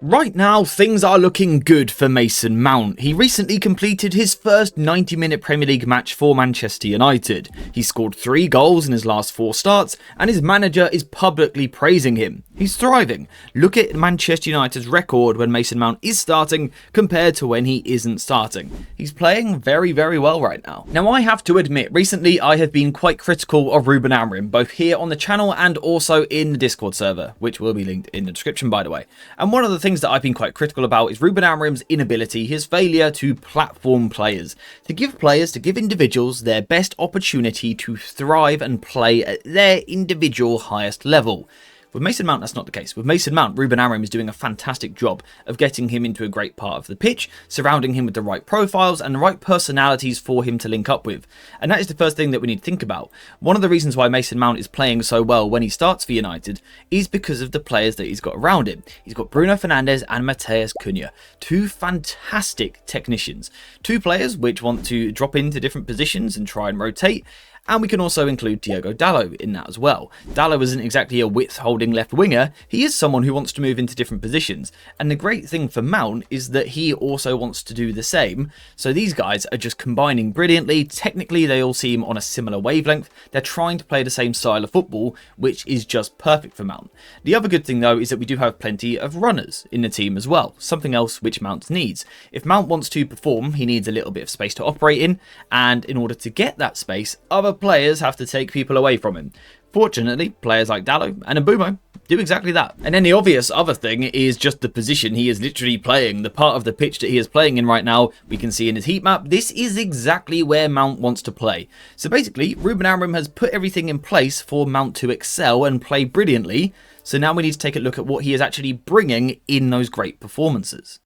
Right now, things are looking good for Mason Mount. He recently completed his first 90-minute Premier League match for Manchester United. He scored 3 goals in his last 4 starts, and his manager is publicly praising him. He's thriving. Look at Manchester United's record when Mason Mount is starting compared to when he isn't starting. He's playing very, very well right now. Now, I have to admit, recently I have been quite critical of Ruben Amorim, both here on the channel and also in the Discord server, which will be linked in the description, by the way. And one of the things that I've been quite critical about is Ruben Amorim's inability, his failure to platform players, to give individuals their best opportunity to thrive and play at their individual highest level. With Mason Mount, that's not the case. With Mason Mount, Ruben Amorim is doing a fantastic job of getting him into a great part of the pitch, surrounding him with the right profiles and the right personalities for him to link up with. And that is the first thing that we need to think about. One of the reasons why Mason Mount is playing so well when he starts for United is because of the players that he's got around him. He's got Bruno Fernandes and Matheus Cunha, 2 fantastic technicians. 2 players which want to drop into different positions and try and rotate. And we can also include Diogo Dalot in that as well. Dalot isn't exactly a width-holding left winger, he is someone who wants to move into different positions. And the great thing for Mount is that he also wants to do the same. So these guys are just combining brilliantly. Technically, they all seem on a similar wavelength. They're trying to play the same style of football, which is just perfect for Mount. The other good thing, though, is that we do have plenty of runners in the team as well. Something else which Mount needs. If Mount wants to perform, he needs a little bit of space to operate in. And in order to get that space, other players have to take people away from him. Fortunately, players like Dalot and Mbumo do exactly that. And then the obvious other thing is just the position he is literally playing. The part of the pitch that he is playing in right now, we can see in his heat map, this is exactly where Mount wants to play. So basically, Ruben Amorim has put everything in place for Mount to excel and play brilliantly. So now we need to take a look at what he is actually bringing in those great performances.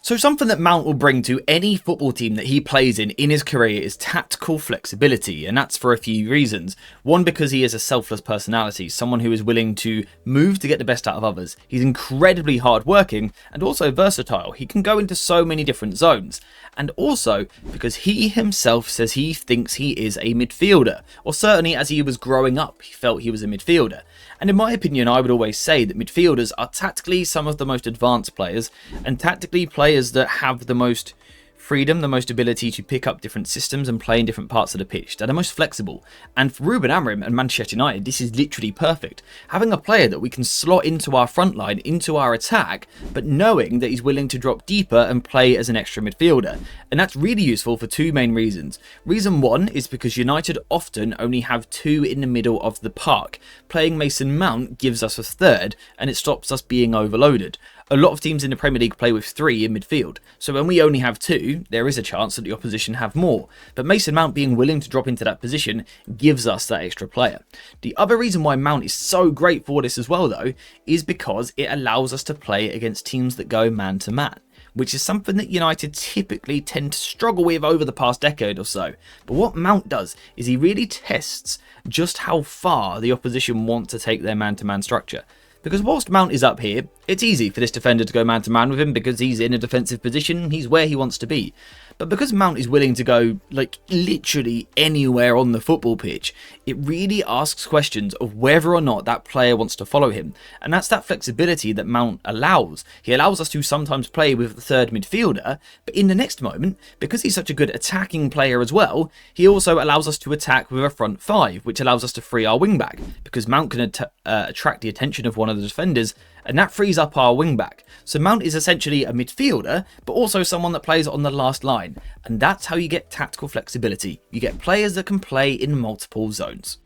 So something that Mount will bring to any football team that he plays in his career is tactical flexibility, and that's for a few reasons. One, because he is a selfless personality, someone who is willing to move to get the best out of others. He's incredibly hardworking and also versatile. He can go into so many different zones. And also because he himself says he thinks he is a midfielder, or certainly as he was growing up, he felt he was a midfielder. And in my opinion, I would always say that midfielders are tactically some of the most advanced players, and tactically players that have the most freedom, the most ability to pick up different systems and play in different parts of the pitch. They're the most flexible. And for Ruben Amorim and Manchester United, this is literally perfect. Having a player that we can slot into our front line, into our attack, but knowing that he's willing to drop deeper and play as an extra midfielder. And that's really useful for 2 main reasons. Reason 1 is because United often only have 2 in the middle of the park. Playing Mason Mount gives us a 3rd, and it stops us being overloaded. A lot of teams in the Premier League play with 3 in midfield, so when we only have 2, there is a chance that the opposition have more. But Mason Mount being willing to drop into that position gives us that extra player. The other reason why Mount is so great for this as well, though, is because it allows us to play against teams that go man to man, which is something that United typically tend to struggle with over the past decade or so. But what Mount does is he really tests just how far the opposition want to take their man-to-man structure. Because whilst Mount is up here, it's easy for this defender to go man-to-man with him because he's in a defensive position, he's where he wants to be. But because Mount is willing to go, like, literally anywhere on the football pitch, it really asks questions of whether or not that player wants to follow him. And that's that flexibility that Mount allows. He allows us to sometimes play with the 3rd midfielder, but in the next moment, because he's such a good attacking player as well, he also allows us to attack with a front 5, which allows us to free our wing-back, because Mount can attract the attention of one of the defenders, and that frees up our wing-back. So Mount is essentially a midfielder, but also someone that plays on the last line. And that's how you get tactical flexibility. You get players that can play in multiple zones.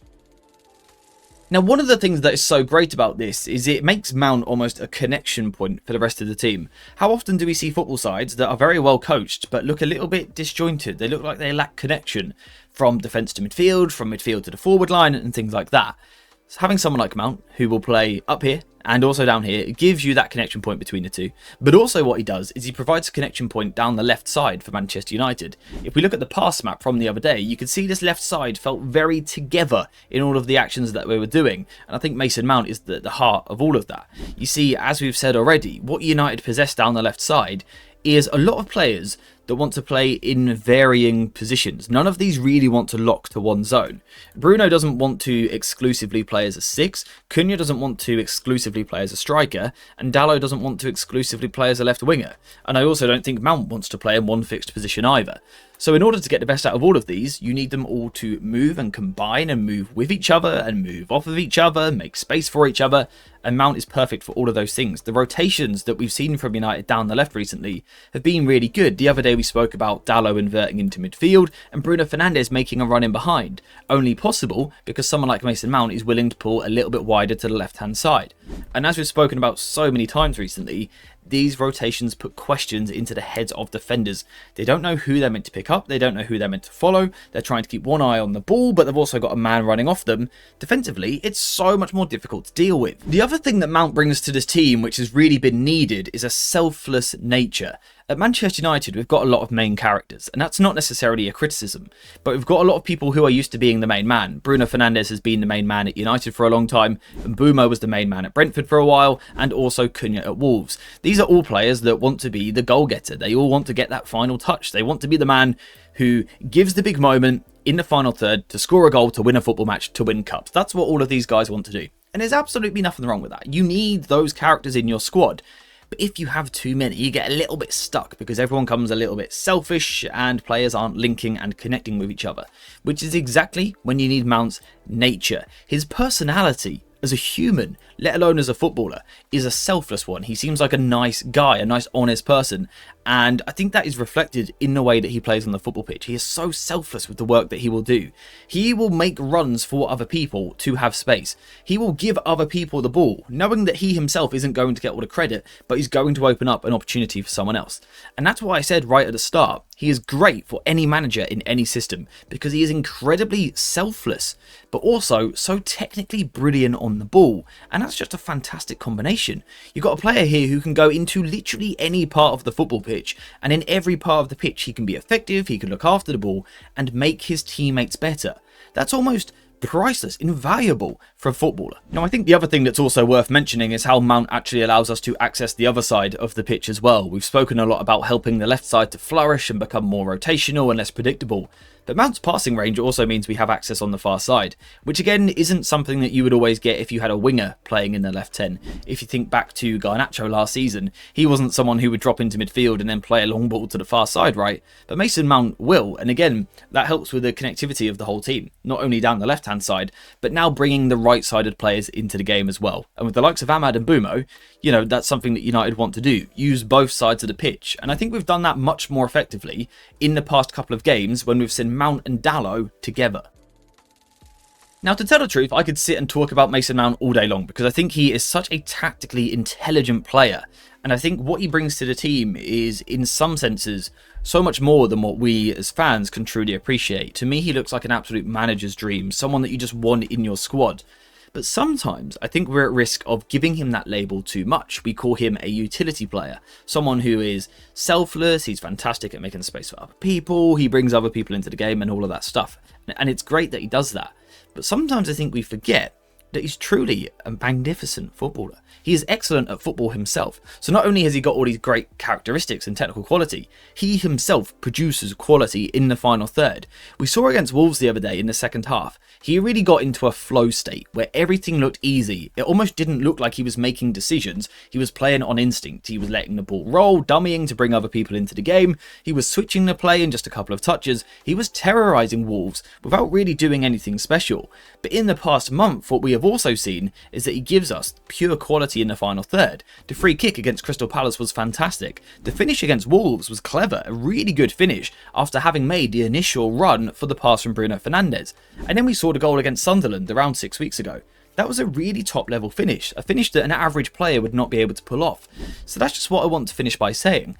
Now, one of the things that is so great about this is it makes Mount almost a connection point for the rest of the team. How often do we see football sides that are very well coached, but look a little bit disjointed? They look like they lack connection from defence to midfield, from midfield to the forward line, and things like that. So having someone like Mount, who will play up here and also down here, it gives you that connection point between the 2. But also what he does is he provides a connection point down the left side for Manchester United. If we look at the pass map from the other day, you can see this left side felt very together in all of the actions that we were doing. And I think Mason Mount is the heart of all of that. You see, as we've said already, what United possess down the left side is a lot of players that want to play in varying positions. None of these really want to lock to one zone. Bruno doesn't want to exclusively play as a 6, Cunha doesn't want to exclusively play as a striker, and Dalot doesn't want to exclusively play as a left winger. And I also don't think Mount wants to play in one fixed position either. So in order to get the best out of all of these, you need them all to move and combine and move with each other and move off of each other, make space for each other, and Mount is perfect for all of those things. The rotations that we've seen from United down the left recently have been really good. The other day we spoke about Dalot inverting into midfield and Bruno Fernandes making a run in behind. Only possible because someone like Mason Mount is willing to pull a little bit wider to the left-hand side. And as we've spoken about so many times recently, these rotations put questions into the heads of defenders. They don't know who they're meant to pick up, they don't know who they're meant to follow, they're trying to keep one eye on the ball, but they've also got a man running off them. Defensively, it's so much more difficult to deal with. The other thing that Mount brings to this team, which has really been needed, is a selfless nature. At Manchester United, we've got a lot of main characters, and that's not necessarily a criticism, but we've got a lot of people who are used to being the main man. Bruno Fernandes has been the main man at United for a long time, and Mbeumo was the main man at Brentford for a while, and also Cunha at Wolves. These are all players that want to be the goal-getter. They all want to get that final touch. They want to be the man who gives the big moment in the final third to score a goal, to win a football match, to win cups. That's what all of these guys want to do. And there's absolutely nothing wrong with that. You need those characters in your squad. But if you have too many, you get a little bit stuck because everyone comes a little bit selfish and players aren't linking and connecting with each other, which is exactly when you need Mount's nature. His personality as a human, let alone as a footballer, is a selfless one. He seems like a nice guy, a nice, honest person. And I think that is reflected in the way that he plays on the football pitch. He is so selfless with the work that he will do. He will make runs for other people to have space. He will give other people the ball, knowing that he himself isn't going to get all the credit, but he's going to open up an opportunity for someone else. And that's why I said right at the start, he is great for any manager in any system, because he is incredibly selfless, but also so technically brilliant on the ball. And that's just a fantastic combination. You've got a player here who can go into literally any part of the football pitch, and in every part of the pitch he can be effective, he can look after the ball and make his teammates better. That's almost priceless, invaluable for a footballer. Now, I think the other thing that's also worth mentioning is how Mount actually allows us to access the other side of the pitch as well. We've spoken a lot about helping the left side to flourish and become more rotational and less predictable. But Mount's passing range also means we have access on the far side, which again isn't something that you would always get if you had a winger playing in the left 10. If you think back to Garnacho last season, he wasn't someone who would drop into midfield and then play a long ball to the far side, right? But Mason Mount will, and again, that helps with the connectivity of the whole team, not only down the left-hand side, but now bringing the right-sided players into the game as well. And with the likes of Ahmad and Mbeumo, you know, that's something that United want to do, use both sides of the pitch. And I think we've done that much more effectively in the past couple of games when we've seen Mount and Dalot together. Now, to tell the truth, I could sit and talk about Mason Mount all day long because I think he is such a tactically intelligent player. And I think what he brings to the team is, in some senses, so much more than what we as fans can truly appreciate. To me, he looks like an absolute manager's dream, someone that you just want in your squad. But sometimes I think we're at risk of giving him that label too much. We call him a utility player, someone who is selfless, he's fantastic at making space for other people, he brings other people into the game and all of that stuff. And it's great that he does that. But sometimes I think we forget that he's truly a magnificent footballer. He is excellent at football himself. So not only has he got all these great characteristics and technical quality, he himself produces quality in the final third. We saw against Wolves the other day in the second half. He really got into a flow state where everything looked easy. It almost didn't look like he was making decisions. He was playing on instinct. He was letting the ball roll, dummying to bring other people into the game. He was switching the play in just a couple of touches. He was terrorising Wolves without really doing anything special. But in the past month, what we have also seen is that he gives us pure quality in the final third. The free kick against Crystal Palace was fantastic. The finish against Wolves was clever, a really good finish after having made the initial run for the pass from Bruno Fernandes. And then we saw the goal against Sunderland around 6 weeks ago. That was a really top level finish, a finish that an average player would not be able to pull off. So that's just what I want to finish by saying.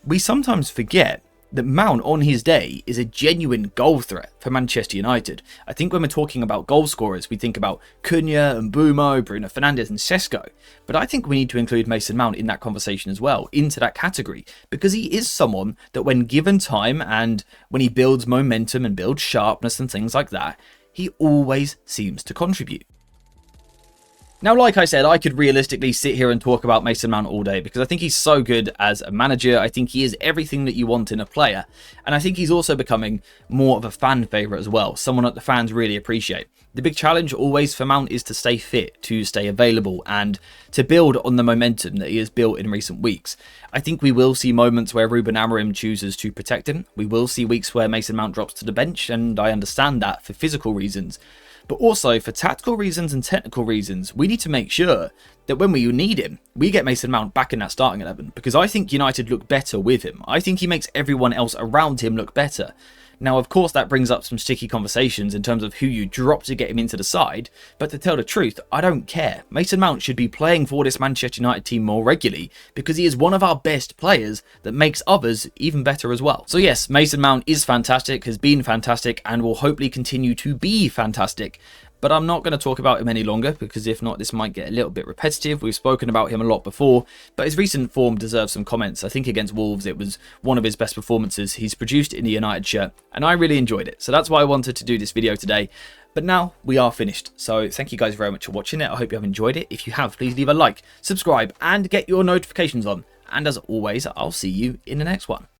We sometimes forget that Mount on his day is a genuine goal threat for Manchester United. I think when we're talking about goal scorers, we think about Cunha and Mbeumo, Bruno Fernandes and Sesko. But I think we need to include Mason Mount in that conversation as well, into that category, because he is someone that when given time and when he builds momentum and builds sharpness and things like that, he always seems to contribute. Now, like I said, I could realistically sit here and talk about Mason Mount all day because I think he's so good as a manager. I think he is everything that you want in a player. And I think he's also becoming more of a fan favourite as well, someone that the fans really appreciate. The big challenge always for Mount is to stay fit, to stay available, and to build on the momentum that he has built in recent weeks. I think we will see moments where Ruben Amorim chooses to protect him. We will see weeks where Mason Mount drops to the bench, and I understand that for physical reasons. But also, for tactical reasons and technical reasons, we need to make sure that when we need him, we get Mason Mount back in that starting 11. Because I think United look better with him. I think he makes everyone else around him look better. Now, of course, that brings up some sticky conversations in terms of who you drop to get him into the side. But to tell the truth, I don't care. Mason Mount should be playing for this Manchester United team more regularly because he is one of our best players that makes others even better as well. So yes, Mason Mount is fantastic, has been fantastic, and will hopefully continue to be fantastic. But I'm not going to talk about him any longer because if not, this might get a little bit repetitive. We've spoken about him a lot before, but his recent form deserves some comments. I think against Wolves, it was one of his best performances he's produced in the United shirt, and I really enjoyed it. So that's why I wanted to do this video today. But now we are finished. So thank you guys very much for watching it. I hope you have enjoyed it. If you have, please leave a like, subscribe, and get your notifications on. And as always, I'll see you in the next one.